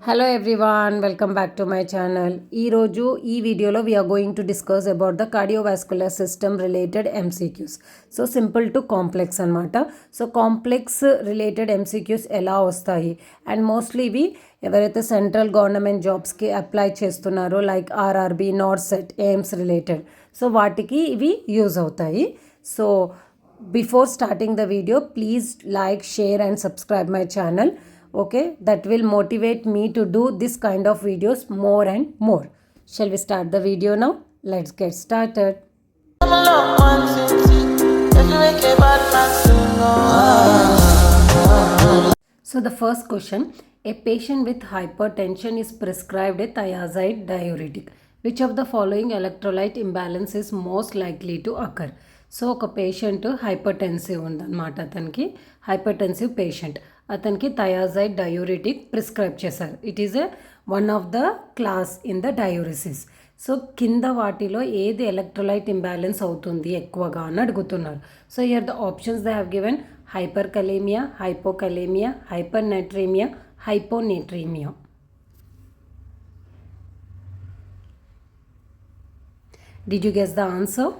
Hello everyone, welcome back to my channel. ఈ వీడియోలో we are going to discuss about the cardiovascular system related MCQs. So simple to complex అనమాట. So complex related MCQs ఎలా వస్తాయి and mostly ఇవి ఎవరైతే central government జాబ్స్కి apply చేస్తున్నారో like RRB, నార్సెట్, AIIMS related, so వాటికి ఇవి యూజ్ అవుతాయి. So before starting the video please like, share and subscribe my channel. Okay, that will motivate me to do this kind of videos more and more. Shall we start the video now? Let's get started. So the first question, a patient with hypertension is prescribed a thiazide diuretic. Which of the following electrolyte imbalance is most likely to occur? So ఒక patient hypertensive ఉందన్నమాట, అతనికి hypertensive patient, అతనికి thiazide diuretic prescribe చేశారు. It is one of the class in the diuresis. So కింద వాటిలో ఏది electrolyte imbalance అవుతుంది ఎక్కువగా అని అడుగుతున్నారు. So here the options they have given hyperkalemia, hypokalemia, hypernatremia, hyponatremia. Did you guess the answer?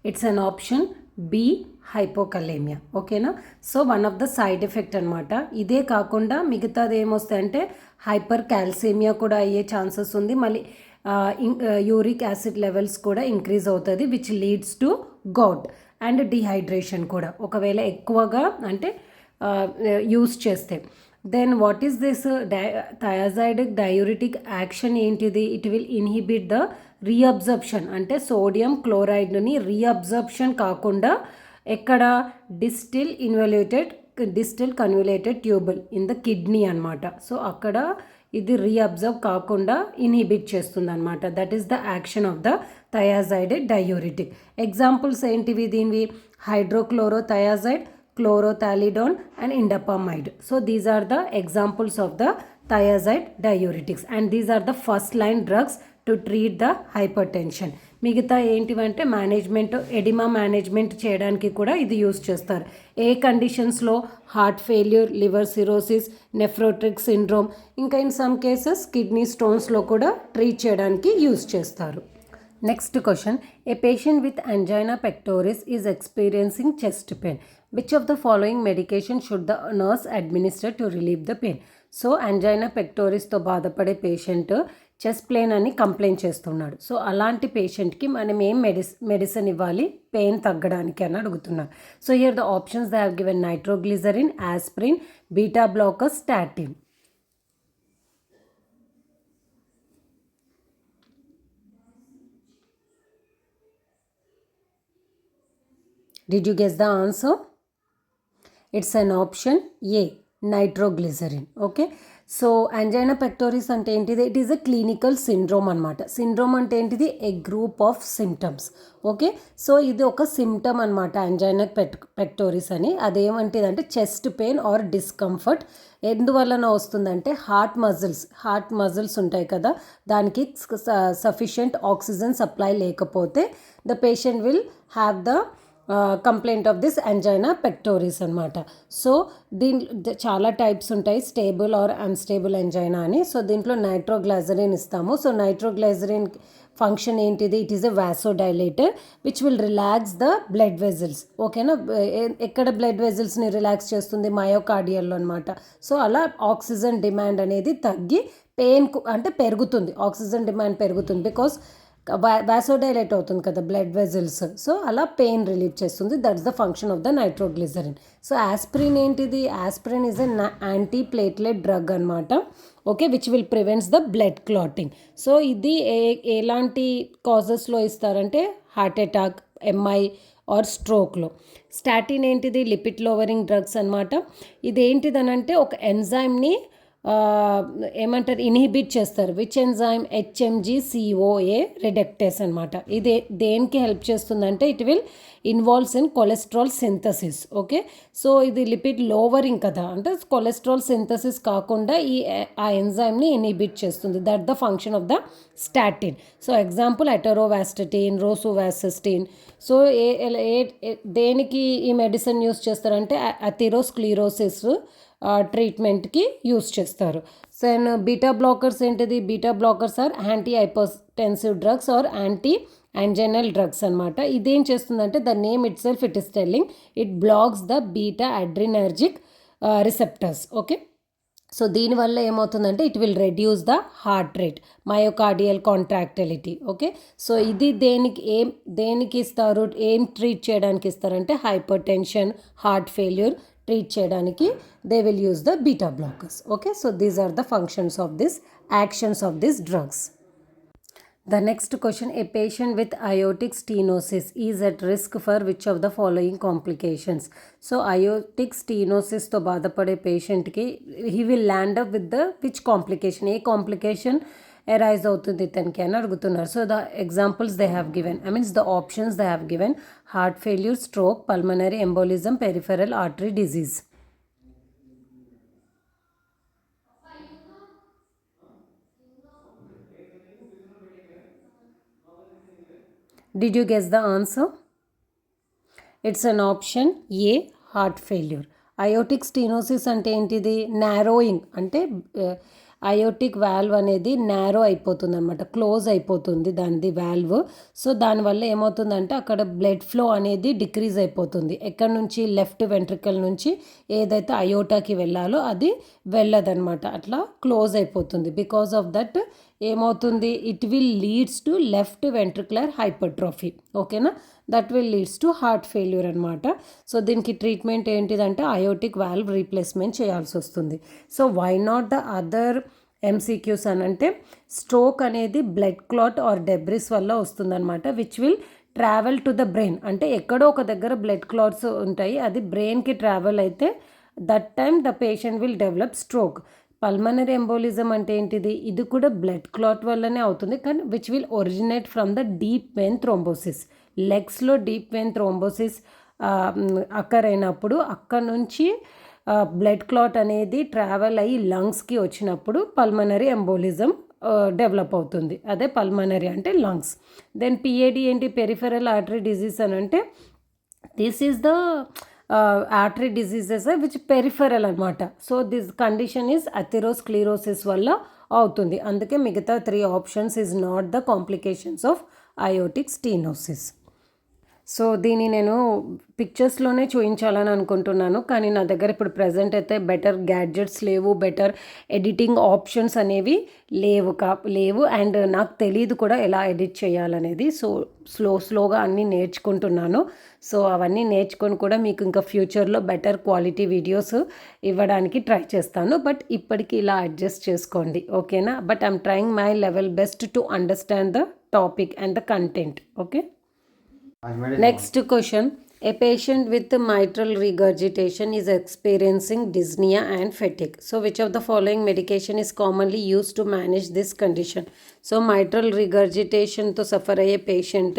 It's an option B, hypokalemia. ఓకేనా? So one of the side effect అనమాట. ఇదే కాకుండా మిగతాది ఏమొస్తాయంటే hyper calcaemia కూడా అయ్యే chances ఉంది. మళ్ళీ uric acid levels కూడా ఇంక్రీజ్ అవుతుంది, which leads to gout and dehydration కూడా ఒకవేళ ఎక్కువగా అంటే యూస్ చేస్తే. Then what is this thiazide diuretic action ఏంటిది? It will inhibit the reabsorption, అంటే సోడియం క్లోరైడ్ని రీఅబ్జర్ప్షన్ కాకుండా ఎక్కడ distal convoluted tubule in the kidney అనమాట. సో అక్కడ ఇది రీఅబ్జర్వ్ కాకుండా ఇన్హిబిట్ చేస్తుంది అనమాట. That is the action of the thiazide diuretic. Examples ఏంటివి దీనివి? హైడ్రోక్లోరోథయాజైడ్, chlorothalidone and indapamide. So these are the examples of the thiazide diuretics and these are the first line drugs to treat the hypertension. మిగతా ఏంటివంటే management, oedema management చేయడానికి కూడా ఇది use చేస్తారు. ఏ కండిషన్స్లో? Heart failure, liver cirrhosis, nephrotic syndrome, ఇంకా in some cases kidney స్టోన్స్లో కూడా treat చేయడానికి use చేస్తారు. Next question, a patient with angina pectoris is experiencing chest pain. Which of the following medication should the nurse administer to relieve the pain? So angina pectorisతో బాధపడే patient chest pain అని complaint చేస్తున్నాడు. So అలాంటి పేషెంట్కి మనం ఏం medicine ఇవ్వాలి pain తగ్గడానికి అని అడుగుతున్నారు. So here the options they have given nitroglycerin, aspirin, beta blocker, statin. Did you guess the answer? It's an option A, nitroglycerin. Okay, so angina pectoris అంటే ఏంటిది? It is a clinical syndrome అనమాట. Syndrome అంటే ఏంటిది? A group of symptoms. Okay, so ఇది ఒక symptom అనమాట angina pectoris అని. అదేమంటిది అంటే చెస్ట్ పెయిన్ ఆర్ డిస్కంఫర్ట్. ఎందువలన వస్తుందంటే హార్ట్ మజిల్స్ ఉంటాయి కదా, దానికి సఫిషియంట్ ఆక్సిజన్ సప్లై లేకపోతే the patient will have the complaint of this angina pectoris అనమాట. సో చాలా టైప్స్ ఉంటాయి, స్టేబుల్ ఆర్ అన్స్టేబుల్ angina అని. సో దీంట్లో నైట్రోగ్లిజరిన్ ఇస్తాము. సో నైట్రోగ్లిజరిన్ ఫంక్షన్ ఏంటిది? It is a vasodilator which will relax the blood vessels. ఓకేనా? ఎక్కడ blood వెజల్స్ని relax చేస్తుంది? మయోకార్డియల్లో అనమాట. సో అలా ఆక్సిజన్ డిమాండ్ అనేది తగ్గి పెయిన్ అంటే పెరుగుతుంది, ఆక్సిజన్ డిమాండ్ పెరుగుతుంది బికాస్ వాసోడైలేట్ అవుతుంది కదా బ్లడ్ వెజల్స్. సో అలా పెయిన్ రిలీవ్ చేస్తుంది. That's the function of the nitroglycerin. So aspirin ఏంటిది? Aspirin is a anti platelet drug అనమాట. Okay, which will prevents the blood clotting. So ఇది ఎలాంటి కాజెస్లో ఇస్తారంటే హార్ట్ అటాక్, ఎంఐ ఆర్ స్ట్రోక్లో. Statin ఏంటిది? లిపిడ్ లోవరింగ్ డ్రగ్స్ అనమాట. ఇదేంటిదనంటే ఒక ఎంజైమ్ని ఏమంటారు ఇన్హిబిట్ చేస్తారు. విచ్ ఎంజైమ్ HMG-CoA రిడక్టేస్ అనమాట. ఇది దేనికి హెల్ప్ చేస్తుందంటే it will involves in cholesterol synthesis. Okay, so ఇది లిపిడ్ లోవరింగ్ కదా, అంటే కొలెస్ట్రాల్ సింథసిస్ కాకుండా ఆ ఎంజైమ్ని ఇన్హిబిట్ చేస్తుంది. That the function of the statin. So example atorvastatin, rosuvastatin. So దేనికి ఈ మెడిసిన్ యూస్ చేస్తారంటే అథెరోస్క్లీరోసిస్ ట్రీట్మెంట్కి యూస్ చేస్తారు. సో బీటా బ్లాకర్స్ ఏంటిది? Beta blockers are anti hypertensive drugs or anti anginal drugs అనమాట. ఇదేం చేస్తుందంటే the name itself it is telling it blocks the beta adrenergic receptors. Okay, so దీనివల్ల ఏమవుతుందంటే it will reduce the heart rate, myocardial contractility. Okay, so ఇది దేనికి ఇస్తారు, ఏం treat చేయడానికి ఇస్తారంటే hypertension, heart failure treat చేయడానికి they will use the beta blockers. Okay, so these are the functions of this actions of this drugs. The next question, a patient with aortic stenosis is at risk for which of the following complications? So aortic stenosis తో బాధపడే పేషెంట్కి he will land up with the which complication? A complication arise అవుతుంది ఇతనికి అని అడుగుతున్నారు. So the examples they have given, the options they have given: heart failure, stroke, pulmonary embolism, peripheral artery disease. Did you guess the answer? It's an option A, heart failure. Aortic stenosis అంటే ఏంటిది? Narrowing అంటే aortic valve అనేది narrow అయిపోతుంది అనమాట, close అయిపోతుంది దానిది valve. So దానివల్ల ఏమవుతుందంటే అక్కడ బ్లడ్ ఫ్లో అనేది డిక్రీజ్ అయిపోతుంది. ఎక్కడి నుంచి? లెఫ్ట్ వెంట్రికల్ నుంచి ఏదైతే అయోటాకి వెళ్ళాలో అది వెళ్ళదనమాట, అట్లా క్లోజ్ అయిపోతుంది. బికాస్ ఆఫ్ దట్ ఏమవుతుంది? It will leads to left ventricular hypertrophy. ఓకేనా, that will leads to heart failure అనమాట. సో దీనికి ట్రీట్మెంట్ ఏంటిదంటే అయోటిక్ వాల్వ్ రీప్లేస్మెంట్ చేయాల్సి వస్తుంది. So why not the other MCQs అని అంటే స్ట్రోక్ అనేది బ్లడ్ క్లాట్ ఆర్ డెబ్రిస్ వల్ల వస్తుందన్నమాట, which will travel to the brain. అంటే ఎక్కడో ఒక దగ్గర బ్లడ్ క్లాట్స్ ఉంటాయి, అది బ్రెయిన్కి ట్రావెల్ అయితే that time the patient will develop stroke. Pulmonary embolism అంటే ఏంటిది? ఇది కూడా బ్లడ్ క్లాట్ వల్లనే అవుతుంది, కానీ which will originate from the deep vein thrombosis. లెగ్స్లో డీప్ వెయిన్ థ్రోంబోసిస్ అక్కర్ అయినప్పుడు అక్కడ నుంచి బ్లడ్ క్లాట్ అనేది ట్రావెల్ అయ్యి లంగ్స్కి వచ్చినప్పుడు పల్మనరీ ఎంబోలిజం డెవలప్ అవుతుంది. అదే పల్మనరీ అంటే లంగ్స్. దెన్ PAD ఏంటి? పెరిఫెరల్ ఆర్టరీ డిజీజ్ అని అంటే this is the artery diseases which peripheral అనమాట. సో దిస్ కండిషన్ ఈజ్ అథెరోస్క్లీరోసిస్ వల్ల అవుతుంది. అందుకే మిగతా 3 options is not the complications of aortic stenosis. So దీన్ని నేను పిక్చర్స్లోనే చూపించాలని అనుకుంటున్నాను, కానీ నా దగ్గర ఇప్పుడు ప్రజెంట్ అయితే బెటర్ గ్యాడ్జెట్స్ లేవు, బెటర్ ఎడిటింగ్ ఆప్షన్స్ అనేవి లేవు అండ్ నాకు తెలియదు కూడా ఎలా ఎడిట్ చేయాలనేది. సో స్లోగా అన్నీ నేర్చుకుంటున్నాను. సో అవన్నీ నేర్చుకొని కూడా మీకు ఇంకా ఫ్యూచర్లో బెటర్ క్వాలిటీ వీడియోస్ ఇవ్వడానికి ట్రై చేస్తాను. బట్ ఇప్పటికి ఇలా అడ్జస్ట్ చేసుకోండి, ఓకేనా? But I'm trying my level best to understand the topic and the content. Okay, next question, a patient with mitral regurgitation is experiencing dyspnea and fatigue. So which of the following medication is commonly used to manage this condition? So mitral regurgitation to suffer a patient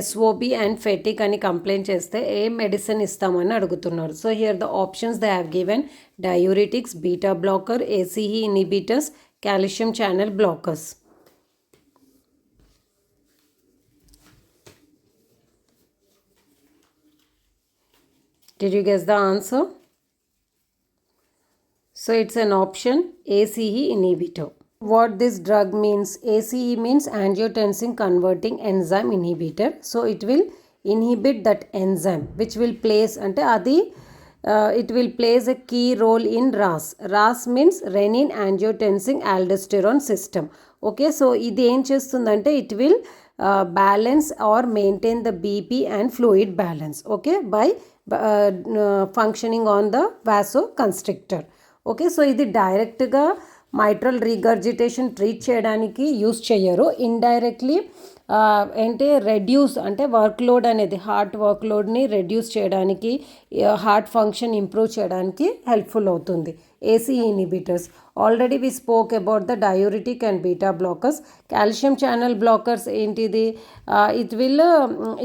SOB and fatigue అని complaint చేస్తే ఏ medicine ఇస్తామని అడుగుతున్నారు. So here the options they have given: diuretics, beta blocker, ACE inhibitors, calcium channel blockers. Did you guess the answer? So it's an option ACE inhibitor. What this drug means? ACE means angiotensin converting enzyme inhibitor. So it will inhibit that enzyme which will place ante adi it will plays a key role in RAS. RAS means renin angiotensin aldosterone system. Okay, so ఇది ఏం చేస్తుందంటే it will balance or maintain the BP and fluid balance, okay, by functioning on the vasoconstrictor. Okay, so ఇది డైరెక్ట్గా mitral regurgitation treat చేయడానికి use చేయరు. Indirectly ఏంటి reduce అంటే work load అనేది హార్ట్ వర్క్ లోడ్ని రెడ్యూస్ చేయడానికి, హార్ట్ ఫంక్షన్ ఇంప్రూవ్ చేయడానికి హెల్ప్ఫుల్ అవుతుంది. ACE inhibitors, already we spoke about the diuretic and beta blockers. Calcium channel blockers ఏంటిది, it will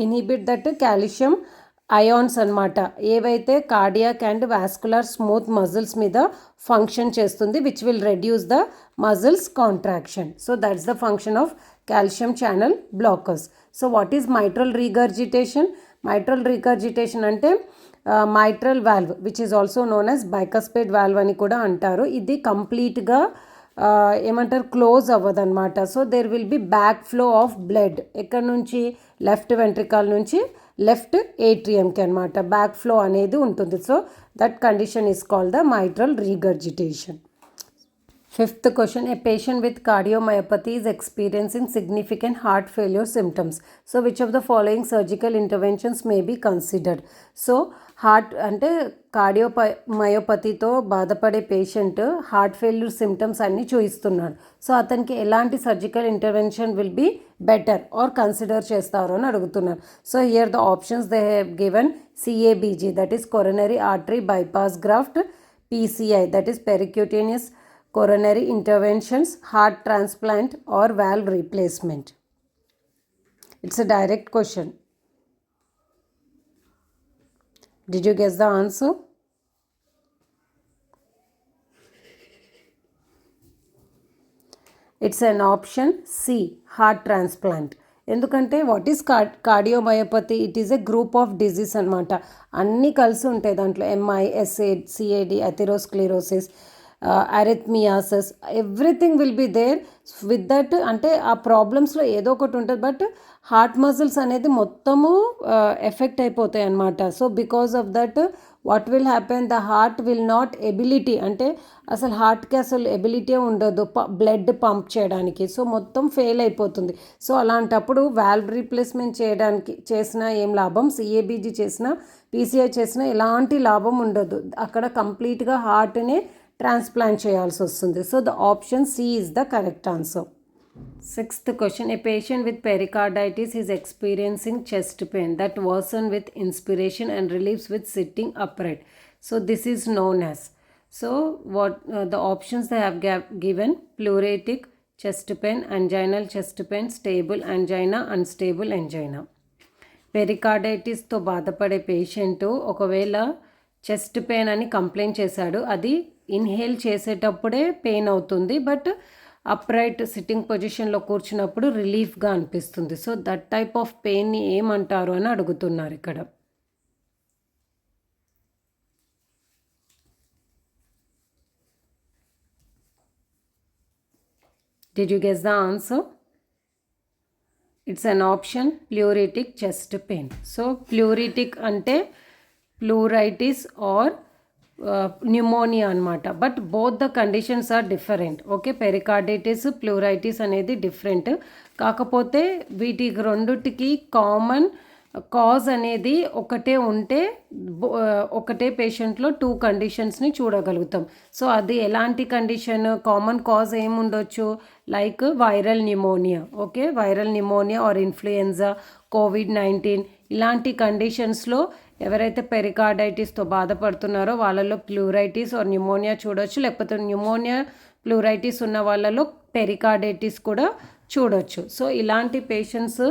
inhibit that calcium ions అనమాట, ఏవైతే cardiac and vascular smooth muscles మీద function చేస్తుంది, which will reduce the muscles contraction. So that's the function of calcium channel blockers. So what is mitral regurgitation? Mitral regurgitation అంటే mitral valve which is also known as bicuspid valve అని కూడా అంటారు. ఇది కంప్లీట్గా ఏమంటారు close అవ్వదన్నమాట. So there will be back flow of blood, ఎక్కడ నుంచి, లెఫ్ట్ వెంట్రికల్ నుంచి లెఫ్ట్ ఏట్రియంకి అనమాట బ్యాక్ ఫ్లో అనేది ఉంటుంది. So that condition is called the mitral regurgitation. Fifth question, a patient with cardiomyopathy is experiencing significant heart failure symptoms. So which of the following surgical interventions may be considered? So heart అంటే కార్డియోమయోపతితో బాధపడే patient heart failure symptoms అన్నీ చూపిస్తున్నాడు. So అతనికి ఎలాంటి surgical intervention will be better or consider చేస్తారు అని అడుగుతున్నారు. So here the options they have given CABG, that is coronary artery bypass graft, PCI, that is percutaneous coronary interventions, heart transplant or valve replacement. It's a direct question. Did you guess the answer? It's an option C, heart transplant. ఎందుకంటే what is cardiomyopathy, it is a group of disease అనమాట. అన్నీ కలిసి ఉంటాయి దాంట్లో, MI, SA, CAD, atherosclerosis, arrhythmias, everything will be there with that. అంటే ఆ ప్రాబ్లమ్స్లో ఏదో ఒకటి ఉంటుంది, బట్ హార్ట్ మజిల్స్ అనేది మొత్తము ఎఫెక్ట్ అయిపోతాయి అన్నమాట. So because of that what will happen, the heart will not ability, అంటే అసలు హార్ట్కి అసలు ఎబిలిటీ ఉండదు బ్లడ్ పంప్ చేయడానికి. సో మొత్తం ఫెయిల్ అయిపోతుంది. సో అలాంటప్పుడు వాల్వ్ రీప్లేస్మెంట్ చేయడానికి చేసినా ఏం లాభం, CABG చేసినా, PCI చేసినా ఎలాంటి లాభం ఉండదు. అక్కడ కంప్లీట్గా హార్ట్నే ట్రాన్స్ప్లాంట్ చేయాల్సి వస్తుంది. So the option C is the correct answer. Sixth question, a patient with pericarditis is experiencing chest pain that worsen with inspiration and relieves with sitting upright. So this is known as, so what the options they have given, pleuritic chest pain, anginal chest pain, stable angina, unstable angina. పెరికార్డైటిస్తో బాధపడే patient ఒకవేళ chest pain అని complaint చేశాడు, అది inhale చేసేటప్పుడే pain అవుతుంది, but upright sitting పొజిషన్లో కూర్చున్నప్పుడు రిలీఫ్గా అనిపిస్తుంది. సో దట్ టైప్ ఆఫ్ పెయిన్ని ఏమంటారు అని అడుగుతున్నారు ఇక్కడ. Did you guess the answer? It's an option pleuritic chest pain. So pleuritic అంటే ప్లూరైటిస్ ఆర్ న్యూమోనియా అనమాట, but both the conditions are different. Okay, pericarditis, pleuritis అనేది డిఫరెంట్, కాకపోతే వీటికి రెండుటికి కామన్ కాజ్ అనేది ఒకటే ఉంటే ఒకటే పేషెంట్లో 2 కండిషన్స్ని చూడగలుగుతాం. సో అది ఎలాంటి కండిషన్, కామన్ కాజ్ ఏముండొచ్చు, like viral pneumonia. Okay, viral pneumonia or influenza, COVID-19 ఇలాంటి కండిషన్స్లో ఎవరైతే పెరికార్డైటిస్తో బాధపడుతున్నారో వాళ్ళలో ప్లూరైటిస్ ఆర్ న్యూమోనియా చూడొచ్చు, లేకపోతే న్యూమోనియా ప్లూరైటిస్ ఉన్న వాళ్ళలో పెరికార్డైటిస్ కూడా చూడొచ్చు. సో ఇలాంటి పేషెంట్స్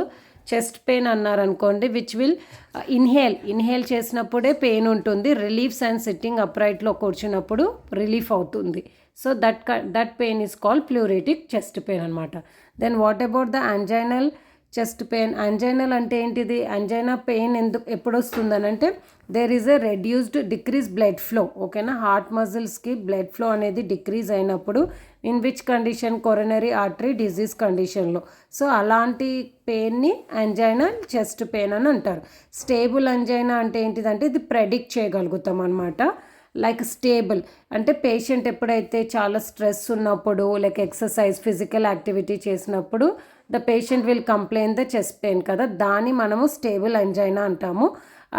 చెస్ట్ పెయిన్ అన్నారనుకోండి, విచ్ విల్ ఇన్హేల్ చేసినప్పుడే పెయిన్ ఉంటుంది, రిలీఫ్స్ అండ్ సిట్టింగ్ అప్రైట్లో కూర్చున్నప్పుడు రిలీఫ్ అవుతుంది. So that pain is called pleuritic chest pain అనమాట. Then what about the anginal chest pain? Anginal అంటే ఏంటిది? యాంజైనా పెయిన్ ఎప్పుడు వస్తుందని అంటే there is a decrease blood flow. ఓకేనా, హార్ట్ మజిల్స్కి బ్లడ్ ఫ్లో అనేది డిక్రీజ్ అయినప్పుడు, in which condition, coronary artery disease కండిషన్లో. సో అలాంటి పెయిన్ని యాంజైనల్ చెస్ట్ పెయిన్ అని అంటారు. స్టేబుల్ యాంజైనా అంటే ఏంటిదంటే ఇది ప్రెడిక్ట్ చేయగలుగుతాం అనమాట. లైక్ స్టేబుల్ అంటే పేషెంట్ ఎప్పుడైతే చాలా స్ట్రెస్ ఉన్నప్పుడు, లైక్ ఎక్సర్సైజ్, ఫిజికల్ యాక్టివిటీ చేసినప్పుడు the patient will complain the chest pain కదా, దాన్ని మనము స్టేబుల్ యాంజైనా అంటాము.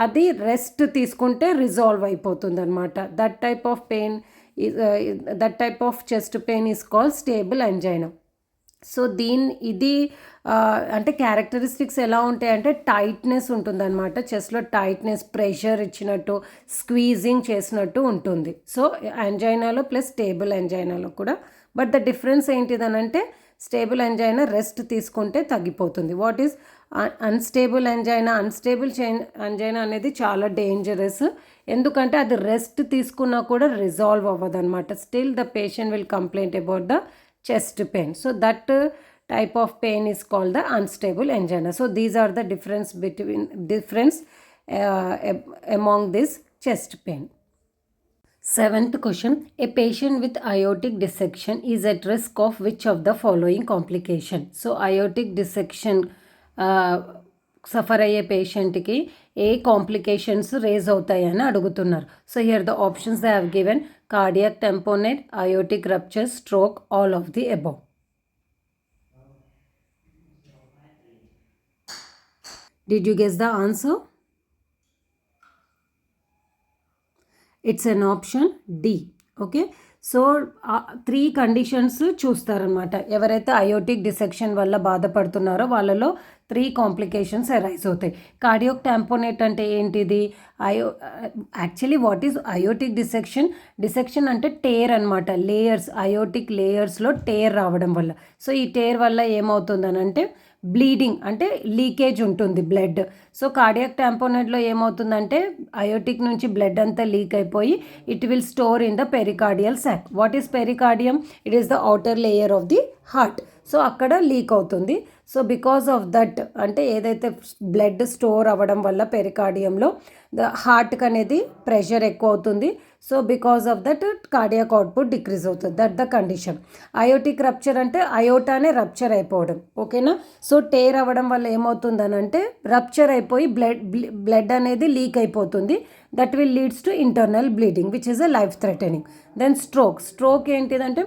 అది రెస్ట్ తీసుకుంటే రిజాల్వ్ అయిపోతుంది అనమాట. That type of pain that type of chest pain is called stable angina. So ఇది అంటే క్యారెక్టరిస్టిక్స్ ఎలా ఉంటాయంటే టైట్నెస్ ఉంటుందన్నమాట, చెస్ట్లో టైట్నెస్, ప్రెషర్ ఇచ్చినట్టు, స్క్వీజింగ్ చేసినట్టు ఉంటుంది. సో యాంజైనాలో ప్లస్ స్టేబుల్ యాంజైనాలో కూడా. బట్ ద డిఫరెన్స్ ఏంటిదనంటే స్టేబుల్ యాంజైనా రెస్ట్ తీసుకుంటే తగ్గిపోతుంది. What is unstable angina? Angina అనేది చాలా డేంజరస్, ఎందుకంటే అది రెస్ట్ తీసుకున్నా కూడా రిజాల్వ్ అవ్వదు అనమాట. Still the patient will complaint about the chest pain. So that type of pain is called the unstable angina. So these are the difference among this chest pain. Seventh question, a patient with aortic dissection is at risk of which of the following complication? So aortic dissection suffer అయ్యే పేషెంట్కి ఏ complications raise అవుతాయని అడుగుతున్నారు. So here the options they have given: cardiac tamponade, aortic rupture, stroke, all of the above. Did you guess the answer? It's an option D. Okay. So 3 conditions చూస్తారనమాట. ఎవరైతే aortic dissection వల్ల బాధపడుతున్నారో వాళ్ళలో 3 complications arise అవుతాయి. Cardiac tamponade అంటే ఏంటిది? Actually what is aortic dissection అంటే tear అనమాట, లేయర్స్, అయోటిక్ లేయర్స్లో టేర్ రావడం వల్ల. సో ఈ టేర్ వల్ల ఏమవుతుందనంటే బ్లీడింగ్, అంటే లీకేజ్ ఉంటుంది బ్లడ్. సో కార్డియాక్ టాంపోనేట్లో ఏమవుతుందంటే అయోటిక్ నుంచి బ్లడ్ అంతా లీక్ అయిపోయి it will store in the pericardial sac. What is pericardium? It is the outer layer of the heart. So అక్కడ లీక్ అవుతుంది. సో బికాస్ ఆఫ్ దట్, అంటే ఏదైతే బ్లడ్ స్టోర్ అవ్వడం వల్ల పెరికార్డియంలో ద హార్ట్కి అనేది ప్రెషర్ ఎక్కువ అవుతుంది. So because of that cardiac output decrease అవుతుంది. That the condition. Aortic rupture అంటే అయోటానే రప్చర్ అయిపోవడం. ఓకేనా? సో టేర్ అవ్వడం వల్ల ఏమవుతుందని అంటే రప్చర్ అయిపోయి బ్లడ్ అనేది లీక్ అయిపోతుంది. That will leads to internal bleeding which is a life threatening. Then stroke ఏంటిదంటే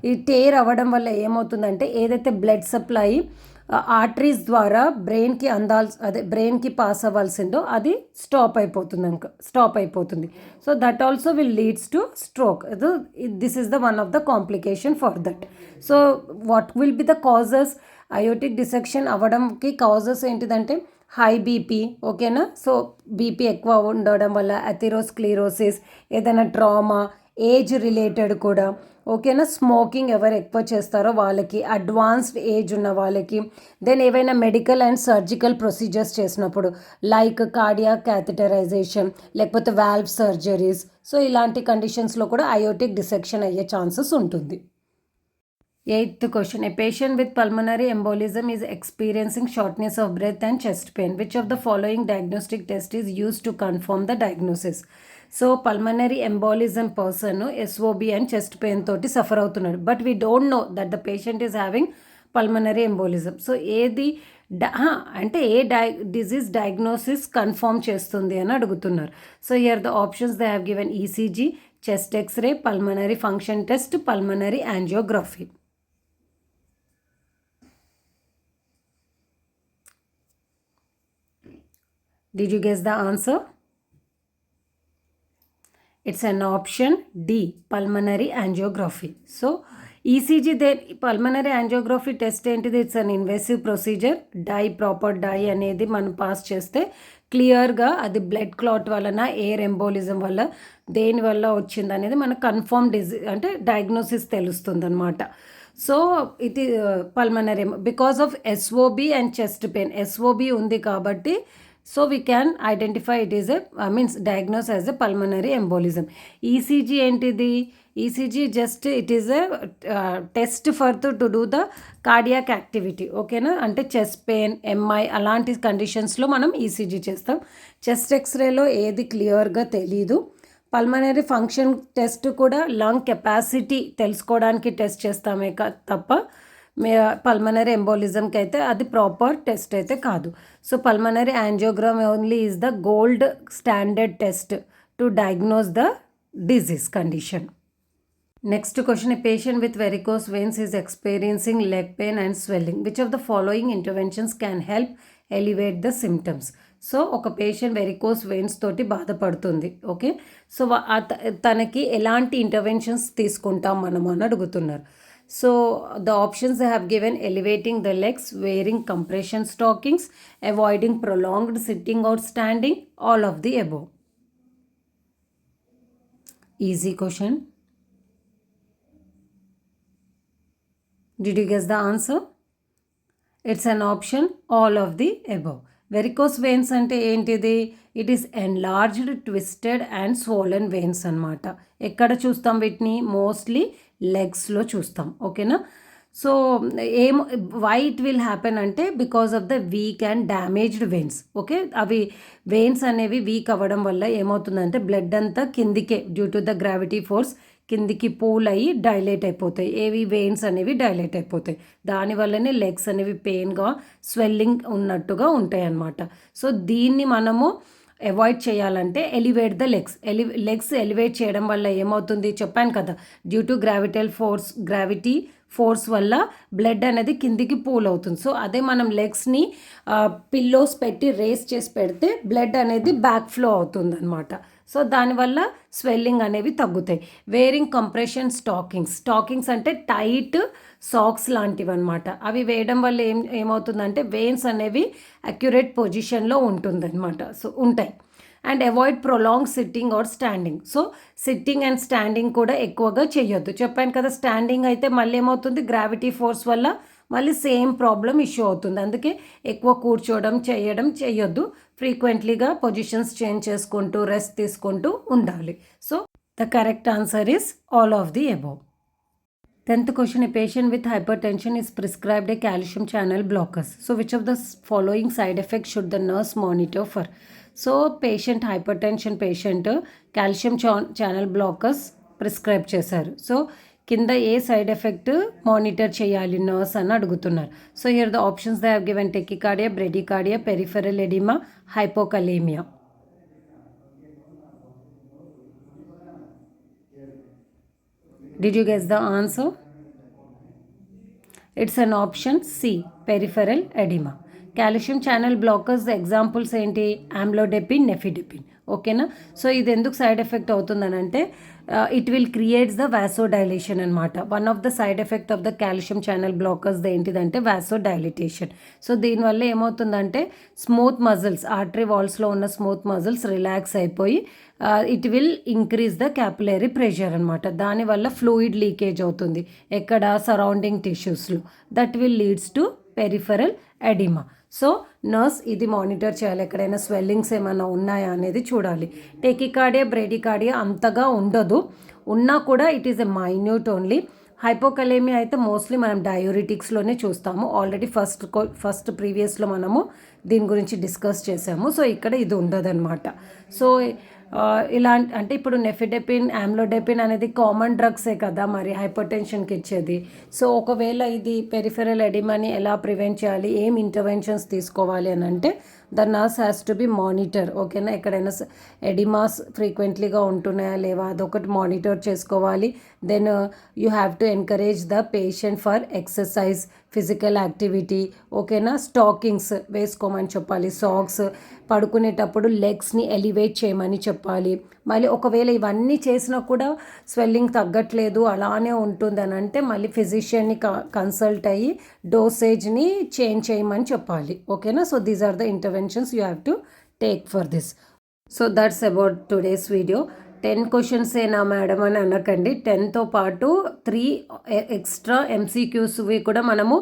ఈ టేర్ అవ్వడం వల్ల ఏమవుతుందంటే ఏదైతే బ్లడ్ సప్లై ఆర్టరీస్ ద్వారా బ్రెయిన్కి పాస్ అవ్వాల్సిందో అది స్టాప్ అయిపోతుంది. So that also will leads to stroke. This is the one of the complication for that. So what will be the causes? Aortic dissection అవ్వడంకి కాజెస్ ఏంటిదంటే హై బీపీ. ఓకేనా? So BP ఎక్కువ ఉండడం వల్ల, atherosclerosis, ఏదైనా trauma, age related కూడా. ఓకేనా? Smoking ఎవరు ఎక్కువ చేస్తారో వాళ్ళకి, అడ్వాన్స్డ్ ఏజ్ ఉన్న వాళ్ళకి, దెన్ ఏవైనా మెడికల్ అండ్ సర్జికల్ ప్రొసీజర్స్ చేసినప్పుడు లైక్ కార్డియాక్ క్యాథెటరైజేషన్, లేకపోతే వాల్వ్ సర్జరీస్. సో ఇలాంటి కండిషన్స్లో కూడా అయోటిక్ డిసెక్షన్ అయ్యే ఛాన్సెస్ ఉంటుంది. 8th question, a patient with pulmonary embolism is experiencing shortness of breath and chest pain. Which of the following diagnostic test is used to confirm the diagnosis? So pulmonary embolism person SOB and chest pain తోటి suffer అవుతున్నాడు, but we don't know that the patient is having pulmonary embolism. So ఏది అంటే disease diagnosis confirm చేస్తుంది అని అడుగుతున్నారు. So here the options they have given: ECG, chest X-ray, pulmonary function test, pulmonary angiography. Did you guess the answer? It's an option D, pulmonary angiography. So ECG, then pulmonary angiography test ఏంటిది? It's an invasive procedure. Proper dye అనేది మనం pass చేస్తే క్లియర్గా అది blood clot వలన, air embolism వల్ల, దేని వల్ల వచ్చింది అనేది మనకు కన్ఫర్మ్ అంటే డయాగ్నోసిస్ తెలుస్తుంది అనమాట. సో ఇది pulmonary because of SOB and chest pain. SOB ఉంది కాబట్టి so we can identify it is diagnosed as a pulmonary embolism. ECG ఏంటిది? ECG just it is a test for to do the cardiac activity. ఓకేనా? అంటే chest pain, MI అలాంటి కండిషన్స్లో మనం ECG చేస్తాం. Chest ఎక్స్రేలో ఏది క్లియర్గా తెలీదు. పల్మనరీ ఫంక్షన్ టెస్ట్ కూడా లంగ్ కెపాసిటీ తెలుసుకోవడానికి టెస్ట్ చేస్తామే తప్ప పల్మనరీ ఎంబోలిజంకి అయితే అది ప్రాపర్ టెస్ట్ అయితే కాదు. So pulmonary angiogram only is the gold standard test to diagnose the disease condition. Next question, A patient with varicose veins is experiencing leg pain and swelling. Which of the following interventions can help elevate the symptoms? So ఒక patient varicose veins తోటి బాధపడుతుంది. Okay, so తనకి ఎలాంటి interventions తీసుకుంటాం మనము అని అడుగుతున్నారు. So the options they have given: elevating the legs, wearing compression stockings, avoiding prolonged sitting or standing, all of the above. Easy question. Did you guess the answer? It's an option, all of the above. Varicose veins అంటే ఏంటిది? It is enlarged, twisted and swollen veins అనమాట. ఎక్కడ చూస్తాం వీటిని? Mostly లెగ్స్లో చూస్తాం. ఓకేనా? So why it will happen అంటే because of the weak and damaged veins. Okay, అవి వెయిన్స్ అనేవి వీక్ అవ్వడం వల్ల ఏమవుతుందంటే బ్లడ్ అంతా కిందికే due to the gravity force కిందికి పూల్ అయ్యి డైలేట్ అయిపోతాయి. ఏవి? వెయిన్స్ అనేవి డైలేట్ అయిపోతాయి. దానివల్లనే లెగ్స్ అనేవి పెయిన్గా, స్వెల్లింగ్ ఉన్నట్టుగా ఉంటాయి అన్నమాట. సో దీన్ని మనము అవాయిడ్ చేయాలంటే ఎలివేట్ ద లెగ్స్ ఎలివేట్ చేయడం వల్ల ఏమవుతుంది చెప్పాను కదా, డ్యూ టు గ్రావిటీ ఫోర్స్ వల్ల బ్లడ్ అనేది కిందికి పూల్ అవుతుంది. సో అదే మనం లెగ్స్ని పిల్లోస్ పెట్టి రేస్ చేసి పెడితే బ్లడ్ అనేది బ్యాక్ ఫ్లో అవుతుంది అనమాట. సో దానివల్ల స్వెల్లింగ్ అనేవి తగ్గుతాయి. వేరింగ్ కంప్రెషన్ స్టాకింగ్స్ అంటే టైట్ సాక్స్ లాంటివి అనమాట. అవి వేయడం వల్ల ఏమవుతుందంటే వెయిన్స్ అనేవి అక్యురేట్ పొజిషన్లో ఉంటుందన్నమాట. సో ఉంటాయి. And avoid prolong sitting are standing. So sitting and standing కూడా ఎక్కువగా చేయొద్దు. చెప్పాను కదా, స్టాండింగ్ అయితే మళ్ళీ ఏమవుతుంది, గ్రావిటీ ఫోర్స్ వల్ల మళ్ళీ సేమ్ ప్రాబ్లం ఇష్యూ అవుతుంది. అందుకే ఎక్కువ కూర్చోవడం చేయొద్దు. ఫ్రీక్వెంట్లీగా పొజిషన్స్ చేంజ్ చేసుకుంటూ రెస్ట్ తీసుకుంటూ ఉండాలి. So the correct answer is all of the above. 10th question: a patient with hypertension is prescribed a calcium channel blockers. So which of the following side effects should the nurse monitor for? So hypertension patient calcium channel blockers prescribe చేశారు. So కింద ఏ side effect monitor చేయాలి nurse అని అడుగుతున్నారు. So here the options they have given: tachycardia, bradycardia, peripheral oedema, hypokalaemia. Did you guess the answer? It's an option C, peripheral edema. Calcium channel blockers examples ఏంటి? ఆమ్లోడెపిన్, నెఫిడెపిన్. ఓకేనా? So ఇది ఎందుకు side effect అవుతుందని అంటే it will creates the vasodilation అనమాట. One of the side effect of the calcium channel blockers ఏంటిదంటే vasodilatation. So దీనివల్ల ఏమవుతుందంటే స్మూత్ మజిల్స్, ఆర్టరీ వాల్స్లో ఉన్న స్మూత్ మజిల్స్ రిలాక్స్ అయిపోయి it will increase the capillary pressure అనమాట. దానివల్ల ఫ్లూయిడ్ లీకేజ్ అవుతుంది. ఎక్కడ? సరౌండింగ్ టిష్యూస్లో. That will leads to peripheral oedema. So nurse ఇది మానిటర్ చేయాలి. ఎక్కడైనా స్వెల్లింగ్స్ ఏమైనా ఉన్నాయా అనేది చూడాలి. టెకికార్డియా, బ్రెడికార్డియా అంతగా ఉండదు. ఉన్నా కూడా it is a minute only. Hypokalaemia అయితే మోస్ట్లీ మనం డయూరిటిక్స్లోనే చూస్తాము. ఆల్రెడీ ఫస్ట్ ప్రీవియస్లో మనము దీని గురించి డిస్కస్ చేసాము. సో ఇక్కడ ఇది ఉండదన్నమాట. సో ఇలాంటి అంటే ఇప్పుడు నెఫిడెపిన్, ఆమ్లోడెపిన్ అనేది కామన్ డ్రగ్సే కదా మరి హైపర్ టెన్షన్కి ఇచ్చేది. సో ఒకవేళ ఇది పెరిఫెరల్ ఎడిమాని ఎలా ప్రివెంట్ చేయాలి, ఏం ఇంటర్వెన్షన్స్ తీసుకోవాలి అని అంటే the nurse has to be monitor. ఓకేనా? ఎక్కడైనా ఎడిమాస్ ఫ్రీక్వెంట్లీగా ఉంటున్నాయా లేవా అదొకటి మానిటర్ చేసుకోవాలి. Then you have to encourage the patient for exercise, physical activity. ఓకేనా? స్టాకింగ్స్ వేసుకోమని చెప్పాలి. సాక్స్, పడుకునేటప్పుడు లెగ్స్ని ఎలివేట్ చేయమని చెప్పాలి. మళ్ళీ ఒకవేళ ఇవన్నీ చేసినా కూడా స్వెల్లింగ్ తగ్గట్లేదు, అలానే ఉంటుంది అని అంటే మళ్ళీ ఫిజిషియన్ని కన్సల్ట్ అయ్యి డోసేజ్ని చేంజ్ చేయమని చెప్పాలి. ఓకేనా? So these are the interventions you have to take for this. So that's about today's video. 10 questions ఏనా మేడం అని అనకండి. 10తో పాటు 3 ఎక్స్ట్రా MCQస్వి కూడా మనము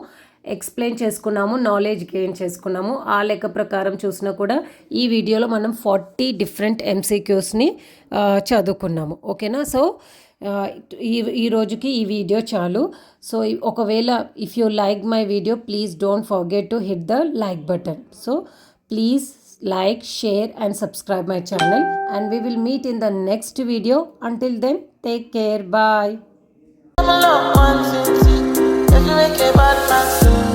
ఎక్స్ప్లెయిన్ చేసుకున్నాము, నాలెడ్జ్ గెయిన్ చేసుకున్నాము. ఆ లెక్క ప్రకారం చూసినా కూడా ఈ వీడియోలో మనం 40 డిఫరెంట్ MCQస్ని చదువుకున్నాము. ఓకేనా? సో ఈ రోజుకి ఈ వీడియో చాలు. సో ఒకవేళ if you like my video please don't forget to hit the like button. So please like, share and subscribe my channel, and we will meet in the next video. Until then, take care. Bye. If you make a bad man sing,